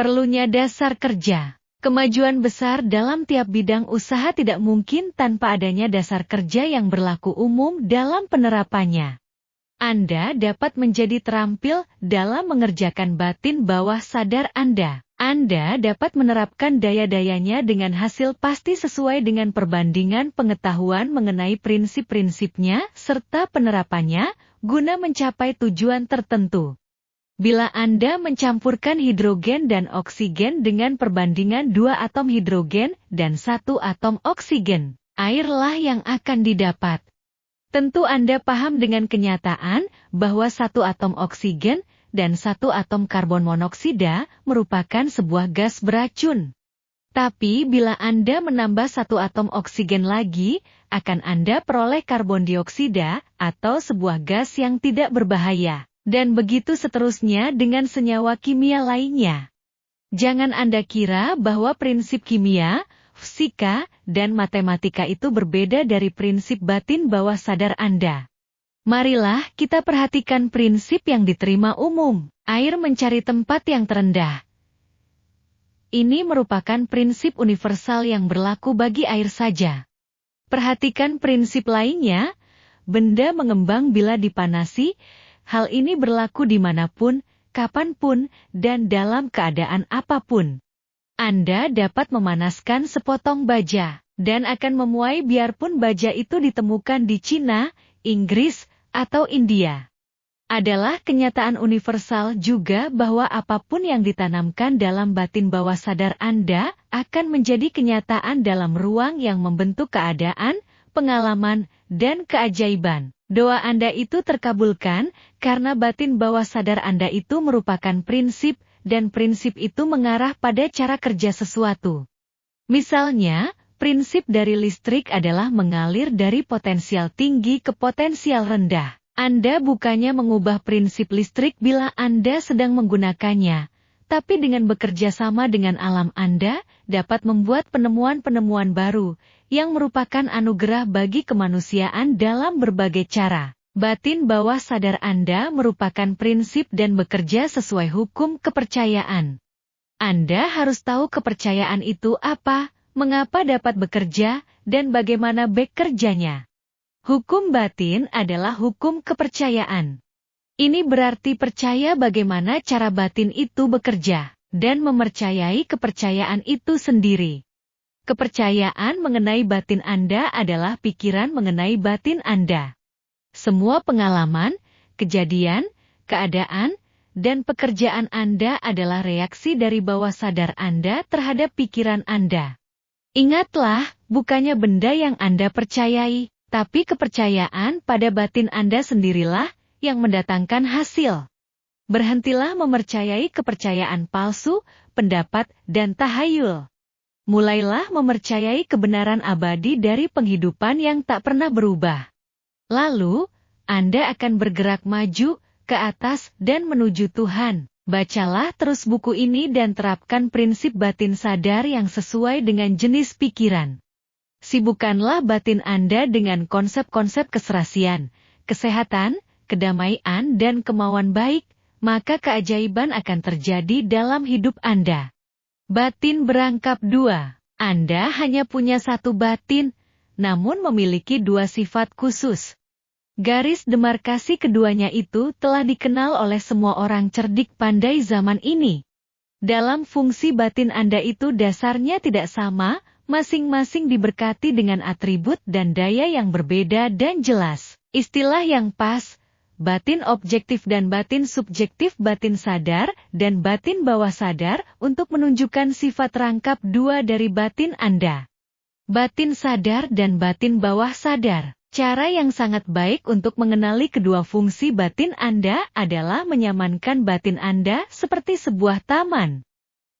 Perlunya dasar kerja. Kemajuan besar dalam tiap bidang usaha tidak mungkin tanpa adanya dasar kerja yang berlaku umum dalam penerapannya. Anda dapat menjadi terampil dalam mengerjakan batin bawah sadar Anda. Anda dapat menerapkan daya-dayanya dengan hasil pasti sesuai dengan perbandingan pengetahuan mengenai prinsip-prinsipnya serta penerapannya guna mencapai tujuan tertentu. Bila Anda mencampurkan hidrogen dan oksigen dengan perbandingan 2 atom hidrogen dan 1 atom oksigen, airlah yang akan didapat. Tentu Anda paham dengan kenyataan bahwa 1 atom oksigen dan 1 atom karbon monoksida merupakan sebuah gas beracun. Tapi bila Anda menambah 1 atom oksigen lagi, akan Anda peroleh karbon dioksida atau sebuah gas yang tidak berbahaya. Dan begitu seterusnya dengan senyawa kimia lainnya. Jangan Anda kira bahwa prinsip kimia, fisika, dan matematika itu berbeda dari prinsip batin bawah sadar Anda. Marilah kita perhatikan prinsip yang diterima umum. Air mencari tempat yang terendah. Ini merupakan prinsip universal yang berlaku bagi air saja. Perhatikan prinsip lainnya, benda mengembang bila dipanasi. Hal ini berlaku dimanapun, kapanpun, dan dalam keadaan apapun. Anda dapat memanaskan sepotong baja, dan akan memuai biarpun baja itu ditemukan di Cina, Inggris, atau India. Adalah kenyataan universal juga bahwa apapun yang ditanamkan dalam batin bawah sadar Anda akan menjadi kenyataan dalam ruang yang membentuk keadaan, pengalaman, dan keajaiban. Doa Anda itu terkabulkan karena batin bawah sadar Anda itu merupakan prinsip, dan prinsip itu mengarah pada cara kerja sesuatu. Misalnya, prinsip dari listrik adalah mengalir dari potensial tinggi ke potensial rendah. Anda bukannya mengubah prinsip listrik bila Anda sedang menggunakannya, tapi dengan bekerja sama dengan alam Anda, dapat membuat penemuan-penemuan baru, yang merupakan anugerah bagi kemanusiaan dalam berbagai cara. Batin bawah sadar Anda merupakan prinsip dan bekerja sesuai hukum kepercayaan. Anda harus tahu kepercayaan itu apa, mengapa dapat bekerja, dan bagaimana bekerjanya. Hukum batin adalah hukum kepercayaan. Ini berarti percaya bagaimana cara batin itu bekerja, dan mempercayai kepercayaan itu sendiri. Kepercayaan mengenai batin Anda adalah pikiran mengenai batin Anda. Semua pengalaman, kejadian, keadaan, dan pekerjaan Anda adalah reaksi dari bawah sadar Anda terhadap pikiran Anda. Ingatlah, bukannya benda yang Anda percayai, tapi kepercayaan pada batin Anda sendirilah yang mendatangkan hasil. Berhentilah mempercayai kepercayaan palsu, pendapat, dan tahayul. Mulailah mempercayai kebenaran abadi dari penghidupan yang tak pernah berubah. Lalu, Anda akan bergerak maju, ke atas, dan menuju Tuhan. Bacalah terus buku ini dan terapkan prinsip batin sadar yang sesuai dengan jenis pikiran. Sibukkanlah batin Anda dengan konsep-konsep keserasian, kesehatan, kedamaian, dan kemauan baik, maka keajaiban akan terjadi dalam hidup Anda. Batin berangkap 2. Anda hanya punya satu batin, namun memiliki 2 sifat khusus. Garis demarkasi keduanya itu telah dikenal oleh semua orang cerdik pandai zaman ini. Dalam fungsi batin Anda itu dasarnya tidak sama, masing-masing diberkati dengan atribut dan daya yang berbeda dan jelas. Istilah yang pas, batin objektif dan batin subjektif, batin sadar dan batin bawah sadar untuk menunjukkan sifat rangkap 2 dari batin Anda. Batin sadar dan batin bawah sadar. Cara yang sangat baik untuk mengenali kedua fungsi batin Anda adalah menyamankan batin Anda seperti sebuah taman.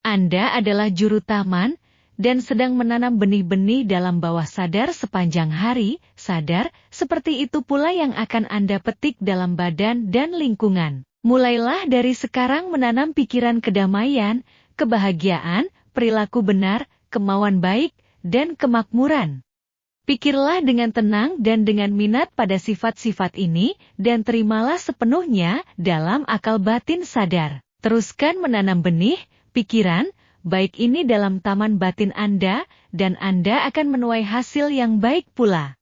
Anda adalah juru taman, dan sedang menanam benih-benih dalam bawah sadar sepanjang hari. Sadar, seperti itu pula yang akan Anda petik dalam badan dan lingkungan. Mulailah dari sekarang menanam pikiran kedamaian, kebahagiaan, perilaku benar, kemauan baik, dan kemakmuran. Pikirlah dengan tenang dan dengan minat pada sifat-sifat ini, dan terimalah sepenuhnya dalam akal batin sadar. Teruskan menanam benih, pikiran, baik ini dalam taman batin Anda, dan Anda akan menuai hasil yang baik pula.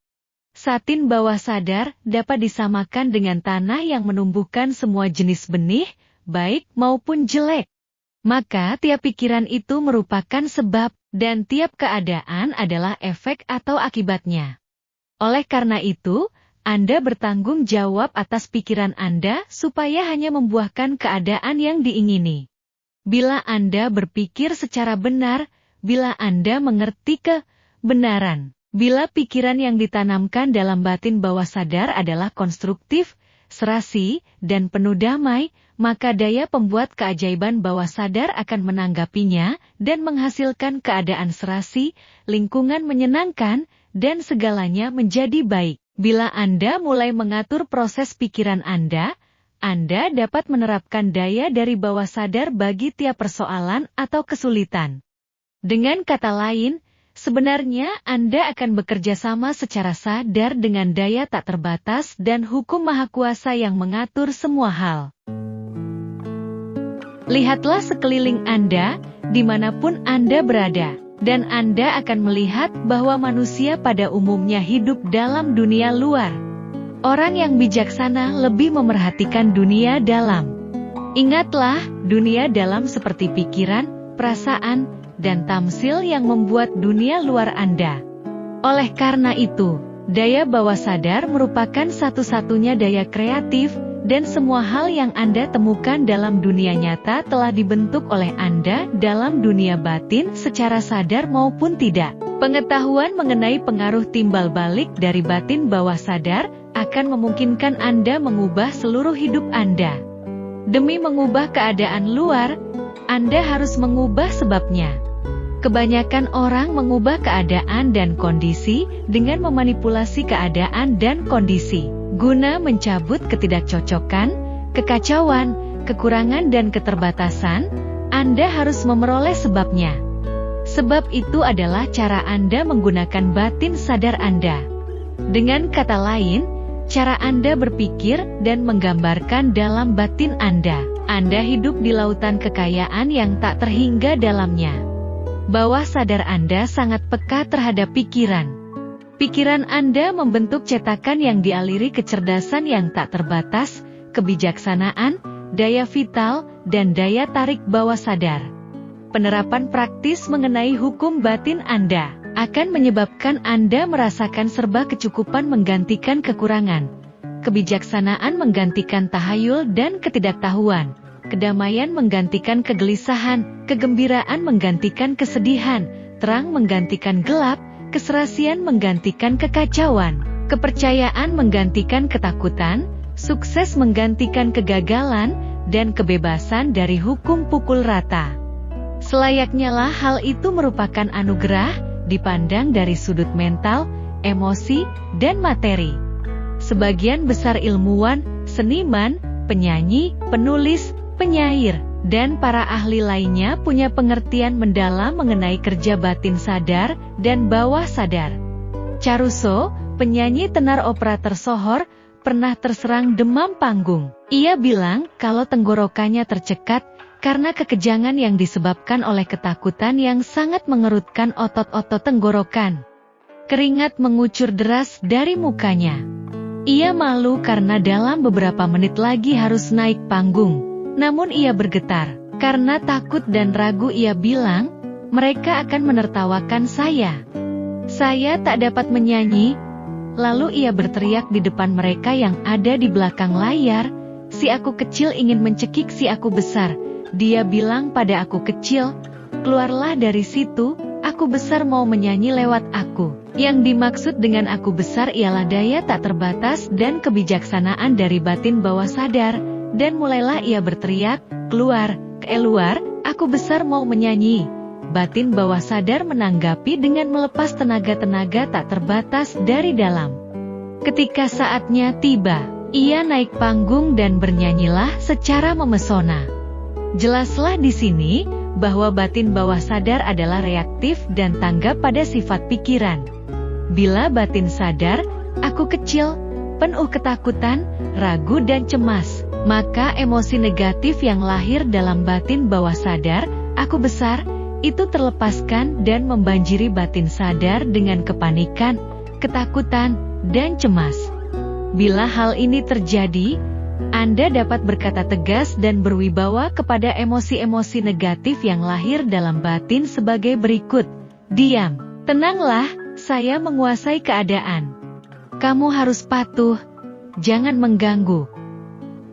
Satin bawah sadar dapat disamakan dengan tanah yang menumbuhkan semua jenis benih, baik maupun jelek. Maka tiap pikiran itu merupakan sebab, dan tiap keadaan adalah efek atau akibatnya. Oleh karena itu, Anda bertanggung jawab atas pikiran Anda supaya hanya membuahkan keadaan yang diingini. Bila Anda berpikir secara benar, bila Anda mengerti kebenaran, bila pikiran yang ditanamkan dalam batin bawah sadar adalah konstruktif, serasi, dan penuh damai, maka daya pembuat keajaiban bawah sadar akan menanggapinya dan menghasilkan keadaan serasi, lingkungan menyenangkan, dan segalanya menjadi baik. Bila Anda mulai mengatur proses pikiran Anda dapat menerapkan daya dari bawah sadar bagi tiap persoalan atau kesulitan. Dengan kata lain, sebenarnya Anda akan bekerja sama secara sadar dengan daya tak terbatas dan hukum maha kuasa yang mengatur semua hal. Lihatlah sekeliling Anda, dimanapun Anda berada, dan Anda akan melihat bahwa manusia pada umumnya hidup dalam dunia luar. Orang yang bijaksana lebih memerhatikan dunia dalam. Ingatlah, dunia dalam seperti pikiran, perasaan, dan tamsil yang membuat dunia luar Anda. Oleh karena itu, daya bawah sadar merupakan satu-satunya daya kreatif, dan semua hal yang Anda temukan dalam dunia nyata telah dibentuk oleh Anda dalam dunia batin secara sadar maupun tidak. Pengetahuan mengenai pengaruh timbal balik dari batin bawah sadar akan memungkinkan Anda mengubah seluruh hidup Anda. Demi mengubah keadaan luar, Anda harus mengubah sebabnya. Kebanyakan orang mengubah keadaan dan kondisi dengan memanipulasi keadaan dan kondisi, guna mencabut ketidakcocokan, kekacauan, kekurangan dan keterbatasan. Anda harus memperoleh sebabnya. Sebab itu adalah cara Anda menggunakan batin sadar Anda. Dengan kata lain, cara Anda berpikir dan menggambarkan dalam batin Anda. Anda hidup di lautan kekayaan yang tak terhingga dalamnya. Bawah sadar Anda sangat peka terhadap pikiran. Pikiran Anda membentuk cetakan yang dialiri kecerdasan yang tak terbatas, kebijaksanaan, daya vital, dan daya tarik bawah sadar. Penerapan praktis mengenai hukum batin Anda akan menyebabkan Anda merasakan serba kecukupan menggantikan kekurangan, kebijaksanaan menggantikan tahayul dan ketidaktahuan, kedamaian menggantikan kegelisahan, kegembiraan menggantikan kesedihan, terang menggantikan gelap, keserasian menggantikan kekacauan, kepercayaan menggantikan ketakutan, sukses menggantikan kegagalan, dan kebebasan dari hukum pukul rata. Selayaknya lah hal itu merupakan anugerah, dipandang dari sudut mental, emosi, dan materi. Sebagian besar ilmuwan, seniman, penyanyi, penulis, penyair, dan para ahli lainnya punya pengertian mendalam mengenai kerja batin sadar dan bawah sadar. Caruso, penyanyi tenar opera tersohor, pernah terserang demam panggung. Ia bilang kalau tenggorokannya tercekat karena kekejangan yang disebabkan oleh ketakutan yang sangat mengerutkan otot-otot tenggorokan. Keringat mengucur deras dari mukanya. Ia malu karena dalam beberapa menit lagi harus naik panggung. Namun ia bergetar. Karena takut dan ragu ia bilang, mereka akan menertawakan saya. Saya tak dapat menyanyi. Lalu ia berteriak di depan mereka yang ada di belakang layar, si aku kecil ingin mencekik si aku besar. Dia bilang pada aku kecil, keluarlah dari situ, aku besar mau menyanyi lewat aku. Yang dimaksud dengan aku besar ialah daya tak terbatas dan kebijaksanaan dari batin bawah sadar, dan mulailah ia berteriak, keluar, aku besar mau menyanyi. Batin bawah sadar menanggapi dengan melepas tenaga-tenaga tak terbatas dari dalam. Ketika saatnya tiba, ia naik panggung dan bernyanyilah secara memesona. Jelaslah di sini bahwa batin bawah sadar adalah reaktif dan tanggap pada sifat pikiran. Bila batin sadar, aku kecil, penuh ketakutan, ragu dan cemas, maka emosi negatif yang lahir dalam batin bawah sadar "Aku besar," itu terlepaskan dan membanjiri batin sadar dengan kepanikan, ketakutan, dan cemas. Bila hal ini terjadi, Anda dapat berkata tegas dan berwibawa kepada emosi-emosi negatif yang lahir dalam batin sebagai berikut. "Diam, tenanglah, saya menguasai keadaan. Kamu harus patuh, jangan mengganggu."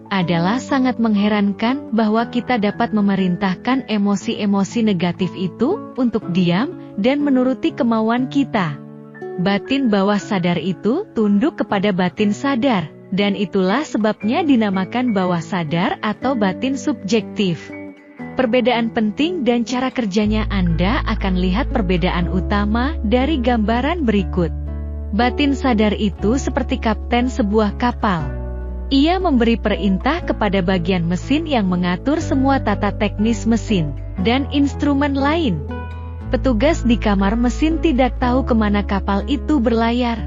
Adalah sangat mengherankan bahwa kita dapat memerintahkan emosi-emosi negatif itu untuk diam dan menuruti kemauan kita. Batin bawah sadar itu tunduk kepada batin sadar, dan itulah sebabnya dinamakan bawah sadar atau batin subjektif. Perbedaan penting dan cara kerjanya Anda akan lihat perbedaan utama dari gambaran berikut. Batin sadar itu seperti kapten sebuah kapal. Ia memberi perintah kepada bagian mesin yang mengatur semua tata teknis mesin dan instrumen lain. Petugas di kamar mesin tidak tahu kemana kapal itu berlayar.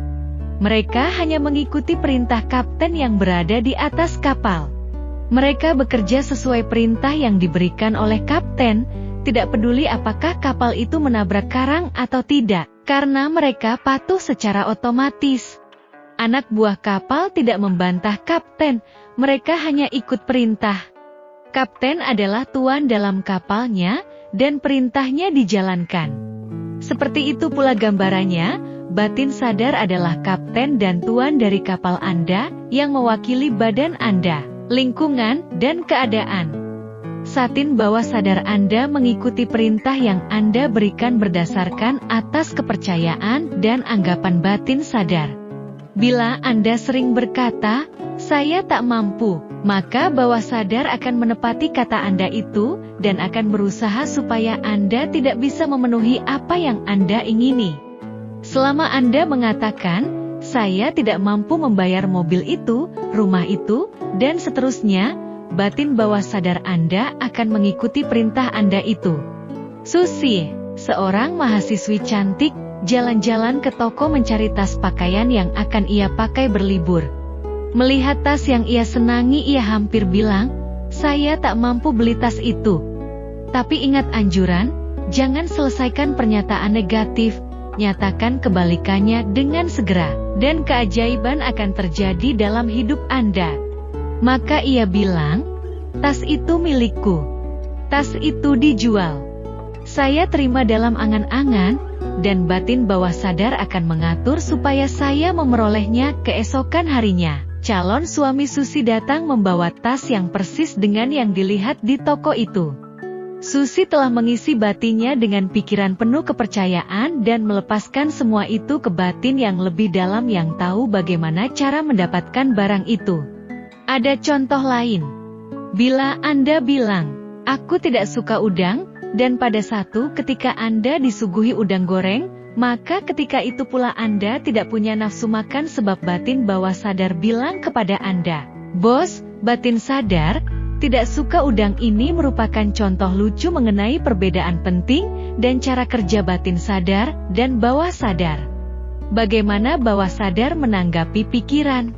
Mereka hanya mengikuti perintah kapten yang berada di atas kapal. Mereka bekerja sesuai perintah yang diberikan oleh kapten, tidak peduli apakah kapal itu menabrak karang atau tidak, karena mereka patuh secara otomatis. Anak buah kapal tidak membantah kapten, mereka hanya ikut perintah. Kapten adalah tuan dalam kapalnya, dan perintahnya dijalankan. Seperti itu pula gambarannya, batin sadar adalah kapten dan tuan dari kapal Anda, yang mewakili badan Anda, lingkungan, dan keadaan. Batin bawah sadar Anda mengikuti perintah yang Anda berikan berdasarkan atas kepercayaan dan anggapan batin sadar. Bila Anda sering berkata, "Saya tak mampu," maka bawah sadar akan menepati kata Anda itu, dan akan berusaha supaya Anda tidak bisa memenuhi apa yang Anda ingini. Selama Anda mengatakan, "Saya tidak mampu membayar mobil itu, rumah itu," dan seterusnya, batin bawah sadar Anda akan mengikuti perintah Anda itu. Susi, seorang mahasiswi cantik, jalan-jalan ke toko mencari tas pakaian yang akan ia pakai berlibur. Melihat tas yang ia senangi, ia hampir bilang, "Saya tak mampu beli tas itu." Tapi ingat anjuran, jangan selesaikan pernyataan negatif, nyatakan kebalikannya dengan segera, dan keajaiban akan terjadi dalam hidup Anda. Maka ia bilang, "Tas itu milikku. Tas itu dijual. Saya terima dalam angan-angan," dan batin bawah sadar akan mengatur supaya saya memperolehnya keesokan harinya. Calon suami Susi datang membawa tas yang persis dengan yang dilihat di toko itu. Susi telah mengisi batinnya dengan pikiran penuh kepercayaan dan melepaskan semua itu ke batin yang lebih dalam yang tahu bagaimana cara mendapatkan barang itu. Ada contoh lain. Bila Anda bilang, "Aku tidak suka udang," dan pada satu ketika Anda disuguhi udang goreng, maka ketika itu pula Anda tidak punya nafsu makan sebab batin bawah sadar bilang kepada Anda, "Bos, batin sadar tidak suka udang." Ini merupakan contoh lucu mengenai perbedaan penting dan cara kerja batin sadar dan bawah sadar. Bagaimana bawah sadar menanggapi pikiran